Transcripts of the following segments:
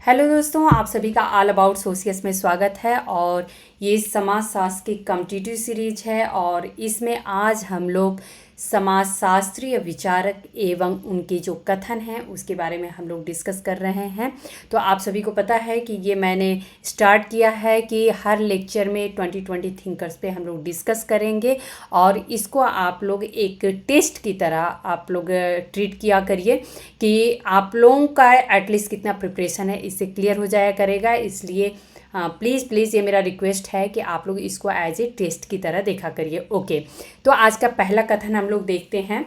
Hello दोस्तों, आप सभी का ऑल अबाउट सोशियस में स्वागत है। और ये समाजशास्त्र की कॉम्पिटिटिव सीरीज है और इसमें आज हम लोग समाजशास्त्रीय विचारक एवं उनके जो कथन हैं उसके बारे में हम लोग डिस्कस कर रहे हैं। तो आप सभी को पता है कि ये मैंने स्टार्ट किया है कि हर लेक्चर में 2020 थिंकर्स पे हम लोग डिस्कस करेंगे और इसको आप लोग एक टेस्ट की तरह आप लोग ट्रीट किया करिए कि आप लोगों का एटलीस्ट कितना प्रिपरेशन है इससे क्लियर हो जाया करेगा। इसलिए प्लीज़ ये मेरा रिक्वेस्ट है कि आप लोग इसको एज ए टेस्ट की तरह देखा करिए। ओके, तो आज का पहला कथन हम लोग देखते हैं।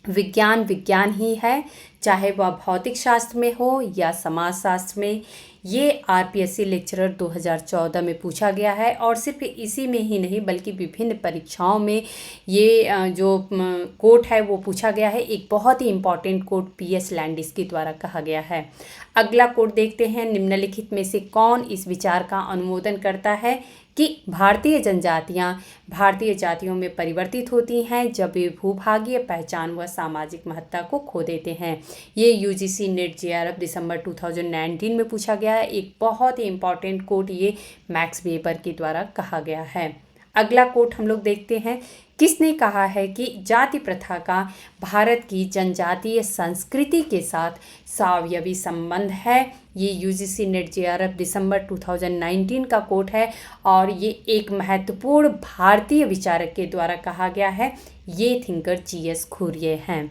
विज्ञान विज्ञान ही है, चाहे वह भौतिक शास्त्र में हो या समाजशास्त्र में। ये आरपीएससी लेक्चरर 2014 में पूछा गया है और सिर्फ इसी में ही नहीं बल्कि विभिन्न परीक्षाओं में ये जो कोट है वो पूछा गया है। एक बहुत ही इम्पॉर्टेंट कोट पीएस लैंडिस के द्वारा कहा गया है। अगला कोट देखते हैं। निम्नलिखित में से कौन इस विचार का अनुमोदन करता है कि भारतीय जनजातियां भारतीय जातियों में परिवर्तित होती हैं जब वे भूभागीय पहचान व सामाजिक महत्ता को खो देते हैं। ये यूजीसी नेट जेआरएफ दिसंबर 2019 में पूछा गया है। एक बहुत ही इम्पॉर्टेंट कोट ये मैक्स वेबर के द्वारा कहा गया है। अगला कोट हम लोग देखते हैं। किसने कहा है कि जाति प्रथा का भारत की जनजातीय संस्कृति के साथ सावयवी संबंध है? ये यूजीसी नेट जेआरएफ दिसंबर 2019 का कोट है और ये एक महत्वपूर्ण भारतीय विचारक के द्वारा कहा गया है। ये थिंकर जीएस खुरिये हैं।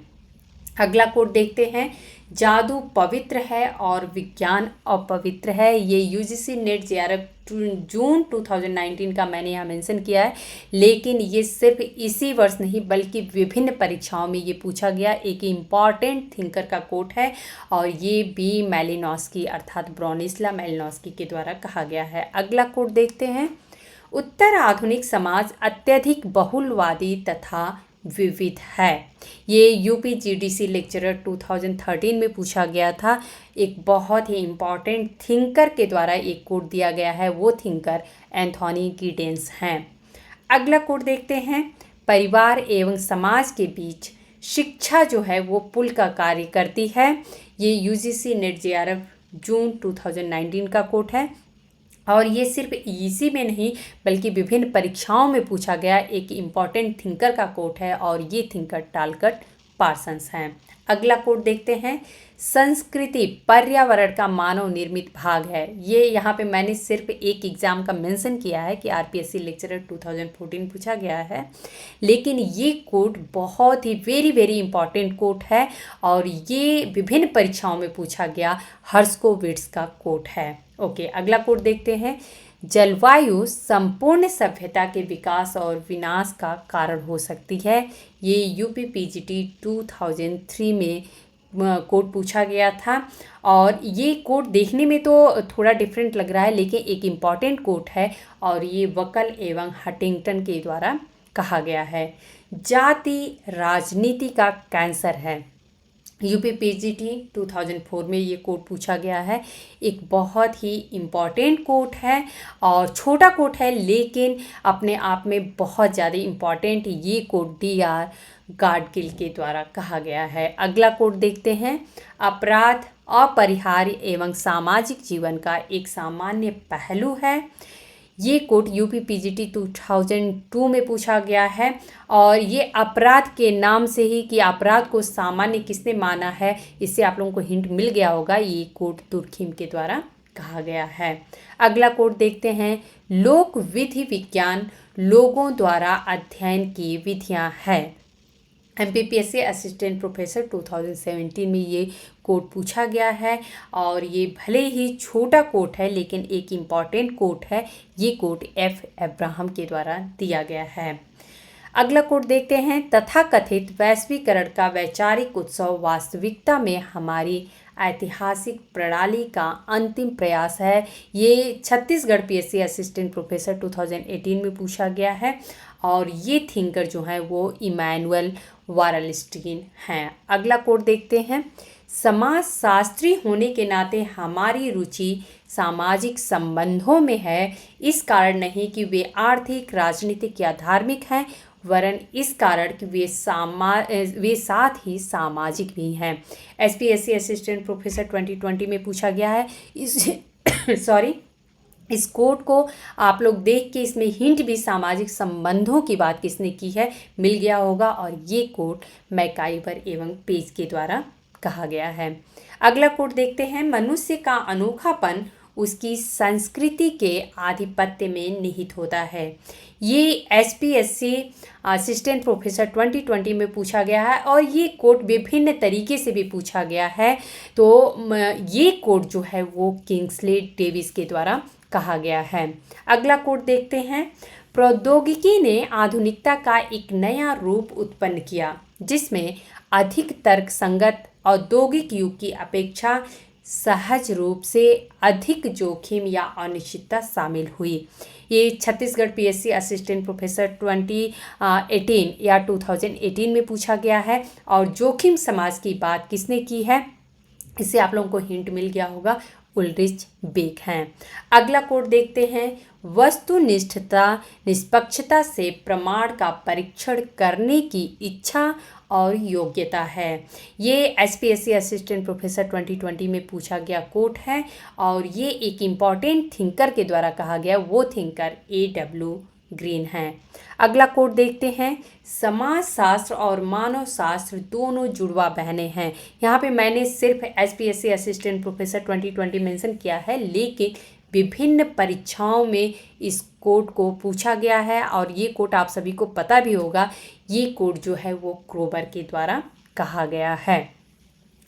अगला कोट देखते हैं। जादू पवित्र है और विज्ञान अपवित्र है। ये यूजीसी नेट जेआरएफ जून 2019 का मैंने यहाँ मेंशन किया है, लेकिन ये सिर्फ इसी वर्ष नहीं बल्कि विभिन्न परीक्षाओं में ये पूछा गया एक इम्पॉर्टेंट थिंकर का कोट है और ये बी मैलिनोस्की अर्थात ब्रोनिस्ला मैलिनोस्की के द्वारा कहा गया है। अगला कोट देखते हैं। उत्तर आधुनिक समाज अत्यधिक बहुलवादी तथा विविध है। ये यूपीजीडीसी लेक्चरर 2013 में पूछा गया था। एक बहुत ही इम्पॉर्टेंट थिंकर के द्वारा एक कोट दिया गया है, वो थिंकर एंथोनी गिडेंस हैं। अगला कोट देखते हैं। परिवार एवं समाज के बीच शिक्षा जो है वो पुल का कार्य करती है। ये यूजीसी नेट जेआरएफ जून 2019 का कोट है और ये सिर्फ इसी में नहीं बल्कि विभिन्न परीक्षाओं में पूछा गया एक इम्पॉर्टेंट थिंकर का कोट है और ये थिंकर टालकट पार्सन्स हैं। अगला कोट देखते हैं। संस्कृति पर्यावरण का मानव निर्मित भाग है। ये यहाँ पे मैंने सिर्फ एक एग्जाम का मेंशन किया है कि आरपीएससी लेक्चरर 2014 पूछा गया है, लेकिन ये कोट बहुत ही वेरी इंपॉर्टेंट कोट है और ये विभिन्न परीक्षाओं में पूछा गया हर्स्कोविट्ज़ का कोट है। ओके, अगला कोट देखते हैं। जलवायु संपूर्ण सभ्यता के विकास और विनाश का कारण हो सकती है। ये यूपीपीजीटी 2003 में कोट पूछा गया था और ये कोट देखने में तो थोड़ा डिफरेंट लग रहा है लेकिन एक इम्पॉर्टेंट कोट है और ये वकल एवं हटिंगटन के द्वारा कहा गया है। जाति राजनीति का कैंसर है। यूपीपीजीटी 2004 में ये कोट पूछा गया है। एक बहुत ही इम्पॉर्टेंट कोट है और छोटा कोट है लेकिन अपने आप में बहुत ज़्यादा इम्पॉर्टेंट ये कोट डीआर गाडगिल के द्वारा कहा गया है। अगला कोट देखते हैं। अपराध अपरिहार्य एवं सामाजिक जीवन का एक सामान्य पहलू है। ये कोट यूपीपीजीटी 2002 में पूछा गया है और ये अपराध के नाम से ही कि अपराध को सामान्य किसने माना है इससे आप लोगों को हिंट मिल गया होगा। ये कोट तुर्खीम के द्वारा कहा गया है। अगला कोट देखते हैं। लोक विधि विज्ञान लोगों द्वारा अध्ययन की विधियां हैं। एमपीपीएससी असिस्टेंट प्रोफेसर 2017 में ये कोट पूछा गया है और ये भले ही छोटा कोट है लेकिन एक इम्पॉर्टेंट कोट है। ये कोट एफ अब्राहम के द्वारा दिया गया है। अगला कोट देखते हैं। तथाकथित वैश्वीकरण का वैचारिक उत्सव वास्तविकता में हमारी ऐतिहासिक प्रणाली का अंतिम प्रयास है। ये छत्तीसगढ़ पीएससी असिस्टेंट प्रोफेसर 2018 में पूछा गया है और ये थिंकर जो है वो इमैनुअल वारलस्टीन हैं। अगला कोट देखते हैं। समाजशास्त्री होने के नाते हमारी रुचि सामाजिक संबंधों में है, इस कारण नहीं कि वे आर्थिक राजनीतिक या धार्मिक हैं। वरन इस कारण कि वे साथ ही सामाजिक भी हैं। एसपीएससी असिस्टेंट प्रोफेसर 2020 में पूछा गया है। इस सॉरी इस कोट को आप लोग देख के इसमें हिंट भी सामाजिक संबंधों की बात किसने की है मिल गया होगा, और ये कोट मैकाइवर एवं पेज के द्वारा कहा गया है। अगला कोट देखते हैं। मनुष्य का अनोखापन उसकी संस्कृति के आधिपत्य में निहित होता है। ये एसपीएससी असिस्टेंट प्रोफेसर 2020 में पूछा गया है और ये कोट विभिन्न तरीके से भी पूछा गया है। तो ये कोट जो है वो किंग्सले डेविस के द्वारा कहा गया है। अगला कोट देखते हैं। प्रौद्योगिकी ने आधुनिकता का एक नया रूप उत्पन्न किया जिसमें अधिक तर्कसंगत औद्योगिक युग की अपेक्षा सहज रूप से अधिक जोखिम या अनिश्चितता शामिल हुई। ये छत्तीसगढ़ पीएससी असिस्टेंट प्रोफेसर 2018 या 2018 में पूछा गया है। और जोखिम समाज की बात किसने की है, इससे आप लोगों को हिंट मिल गया होगा, उल्रिच बेक हैं। अगला कोट देखते हैं। वस्तुनिष्ठता निष्पक्षता से प्रमाण का परीक्षण करने की इच्छा और योग्यता है। ये एसपीएससी असिस्टेंट प्रोफेसर 2020 में पूछा गया कोट है और ये एक इम्पॉर्टेंट थिंकर के द्वारा कहा गया, वो थिंकर A.W. ग्रीन हैं। अगला कोट देखते हैं। समाजशास्त्र और मानव शास्त्र दोनों जुड़वा बहनें हैं। यहाँ पे मैंने सिर्फ एसपीएससी असिस्टेंट प्रोफेसर 2020 मेंशन किया है, लेकिन विभिन्न परीक्षाओं में इस कोट को पूछा गया है और ये कोट आप सभी को पता भी होगा। ये कोट जो है वो क्रोबर के द्वारा कहा गया है।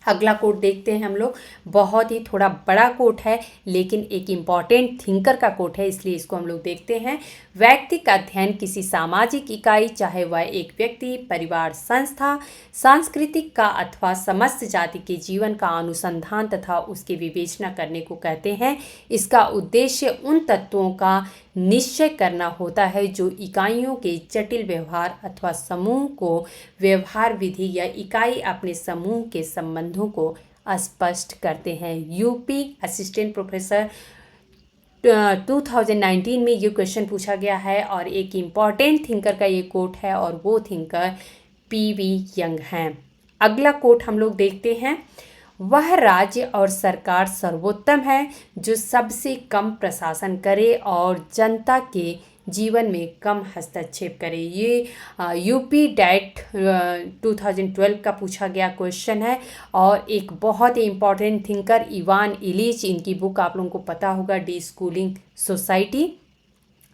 अगला कोट देखते हैं हम लोग। बहुत ही थोड़ा बड़ा कोट है लेकिन एक इम्पॉर्टेंट थिंकर का कोट है, इसलिए इसको हम लोग देखते हैं। व्यक्ति का अध्ययन किसी सामाजिक इकाई, चाहे वह एक व्यक्ति, परिवार, संस्था, सांस्कृतिक का अथवा समस्त जाति के जीवन का अनुसंधान तथा उसकी विवेचना करने को कहते हैं। इसका उद्देश्य उन तत्वों का निश्चय करना होता है जो इकाइयों के जटिल व्यवहार अथवा समूह को व्यवहार विधि या इकाई अपने समूह के संबंधों को स्पष्ट करते हैं। यूपी असिस्टेंट प्रोफेसर 2019 में ये क्वेश्चन पूछा गया है और एक इम्पॉर्टेंट थिंकर का ये कोट है और वो थिंकर पीवी यंग हैं। अगला कोट हम लोग देखते हैं। वह राज्य और सरकार सर्वोत्तम है जो सबसे कम प्रशासन करे और जनता के जीवन में कम हस्तक्षेप करे। ये यूपी डैट 2012 का पूछा गया क्वेश्चन है और एक बहुत ही इम्पॉर्टेंट थिंकर इवान इलिच, इनकी बुक आप लोगों को पता होगा, डी स्कूलिंग सोसाइटी।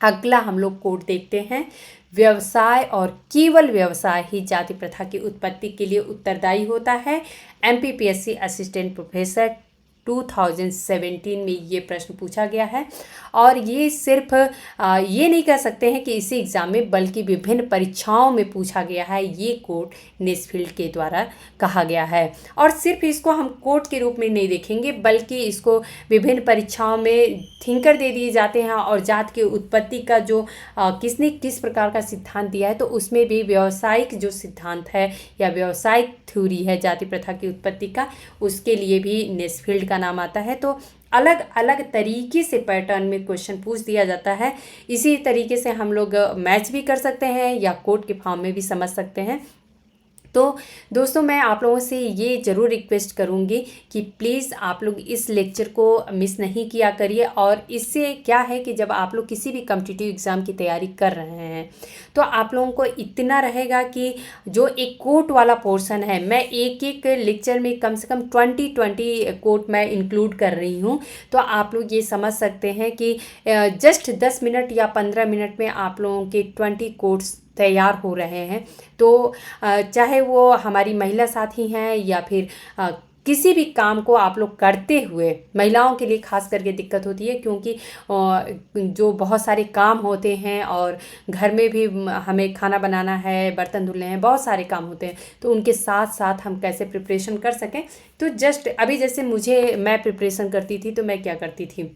अगला हम लोग कोट देखते हैं। व्यवसाय और केवल व्यवसाय ही जाति प्रथा की उत्पत्ति के लिए उत्तरदायी होता है। एमपीपीएससी असिस्टेंट प्रोफेसर 2017 में ये प्रश्न पूछा गया है और ये सिर्फ ये नहीं कह सकते हैं कि इसी एग्ज़ाम में, बल्कि विभिन्न परीक्षाओं में पूछा गया है। ये कोट नेस्फील्ड के द्वारा कहा गया है और सिर्फ इसको हम कोट के रूप में नहीं देखेंगे, बल्कि इसको विभिन्न परीक्षाओं में थिंकर दे दिए जाते हैं और जात की उत्पत्ति का जो किसने किस प्रकार का सिद्धांत दिया है, तो उसमें भी व्यावसायिक जो सिद्धांत है या व्यावसायिक थ्योरी है जाति प्रथा की उत्पत्ति का, उसके लिए भी नेस्फील्ड का नाम आता है। तो अलग अलग तरीके से पैटर्न में क्वेश्चन पूछ दिया जाता है। इसी तरीके से हम लोग मैच भी कर सकते हैं या कोट के फॉर्म में भी समझ सकते हैं। तो दोस्तों, मैं आप लोगों से ये ज़रूर रिक्वेस्ट करूँगी कि प्लीज़ आप लोग इस लेक्चर को मिस नहीं किया करिए। और इससे क्या है कि जब आप लोग किसी भी कॉम्पिटिटिव एग्ज़ाम की तैयारी कर रहे हैं तो आप लोगों को इतना रहेगा कि जो एक कोट वाला पोर्शन है, मैं एक एक लेक्चर में कम से कम 20 कोट मैं इंक्लूड कर रही हूँ। तो आप लोग ये समझ सकते हैं कि जस्ट 10 मिनट या 15 मिनट में आप लोगों के 20 कोट्स तैयार हो रहे हैं। तो चाहे वो हमारी महिला साथी हैं या फिर किसी भी काम को आप लोग करते हुए, महिलाओं के लिए खास करके दिक्कत होती है क्योंकि जो बहुत सारे काम होते हैं और घर में भी हमें खाना बनाना है, बर्तन धुलने हैं, बहुत सारे काम होते हैं, तो उनके साथ साथ हम कैसे प्रिपरेशन कर सकें। तो जस्ट अभी जैसे मैं प्रिपरेशन करती थी तो मैं क्या करती थी,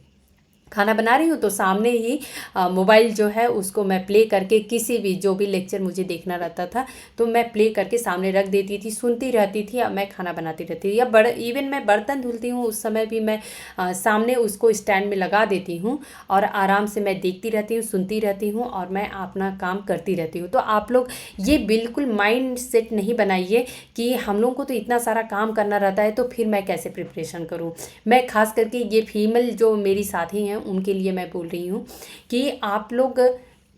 खाना बना रही हूँ तो सामने ही मोबाइल जो है उसको मैं प्ले करके किसी भी जो भी लेक्चर मुझे देखना रहता था तो मैं प्ले करके सामने रख देती थी, सुनती रहती थी। अब मैं खाना बनाती रहती थी, या इवन मैं बर्तन धुलती हूँ उस समय भी मैं सामने उसको स्टैंड में लगा देती हूँ और आराम से मैं देखती रहती हूँ, सुनती रहती हूँ और मैं अपना काम करती रहती हूँ। तो आप लोग ये बिल्कुल माइंड सेट नहीं बनाइए कि हम लोगों को तो इतना सारा काम करना रहता है तो फिर मैं कैसे प्रिपरेशन करूँ। मैं खास करके ये फीमेल जो मेरी साथी हैं उनके लिए मैं बोल रही हूँ कि आप लोग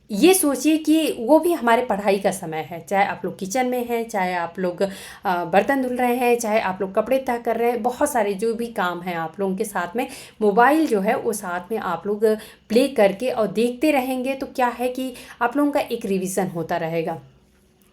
ये सोचिए कि वो भी हमारे पढ़ाई का समय है, चाहे आप लोग किचन में हैं, चाहे आप लोग बर्तन धुल रहे हैं, चाहे आप लोग कपड़े तह कर रहे हैं, बहुत सारे जो भी काम हैं आप लोगों के साथ में मोबाइल जो है वो साथ में आप लोग प्ले करके और देखते रहेंगे तो क्या है कि आप लोगों का एक रिवीजन होता रहेगा।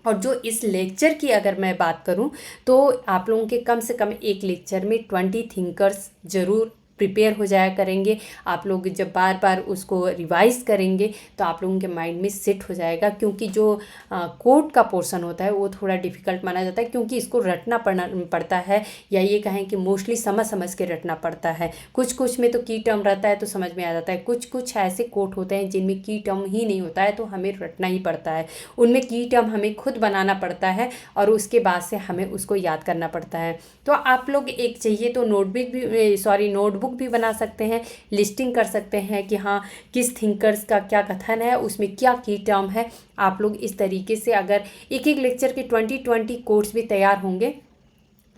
और जो इस लेक्चर की अगर मैं बात करूं तो आप लोगों के कम से कम एक लेक्चर में 20 थिंकर्स ज़रूर प्रिपेयर हो जाया करेंगे। आप लोग जब बार बार उसको रिवाइज करेंगे तो आप लोगों के माइंड में सेट हो जाएगा, क्योंकि जो कोड का पोर्शन होता है वो थोड़ा डिफ़िकल्ट माना जाता है, क्योंकि इसको रटना पड़ता है, या ये कहें कि मोस्टली समझ समझ के रटना पड़ता है। कुछ कुछ में तो की टर्म रहता है तो समझ में आ जाता है, कुछ कुछ ऐसे कोड होते हैं जिनमें की टर्म ही नहीं होता है तो हमें रटना ही पड़ता है, उनमें की टर्म हमें खुद बनाना पड़ता है और उसके बाद से हमें उसको याद करना पड़ता है। तो आप लोग एक चाहिए तो नोटबुक भी बना सकते हैं, लिस्टिंग कर सकते हैं कि हाँ किस थिंकर्स का क्या कथन है, उसमें क्या की टर्म है। आप लोग इस तरीके से अगर एक एक लेक्चर के 20 कोट्स भी तैयार होंगे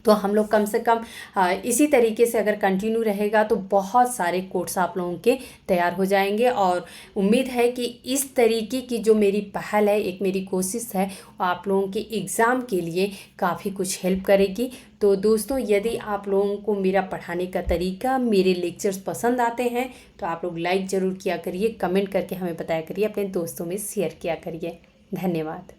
तो हम लोग कम से कम इसी तरीके से अगर कंटिन्यू रहेगा तो बहुत सारे कोट्स आप लोगों के तैयार हो जाएंगे। और उम्मीद है कि इस तरीके की जो मेरी पहल है, एक मेरी कोशिश है, आप लोगों के एग्ज़ाम के लिए काफ़ी कुछ हेल्प करेगी। तो दोस्तों यदि आप लोगों को मेरा पढ़ाने का तरीका, मेरे लेक्चर्स पसंद आते हैं तो आप लोग लाइक ज़रूर किया करिए, कमेंट करके हमें बताया करिए, अपने दोस्तों में शेयर किया करिए। धन्यवाद।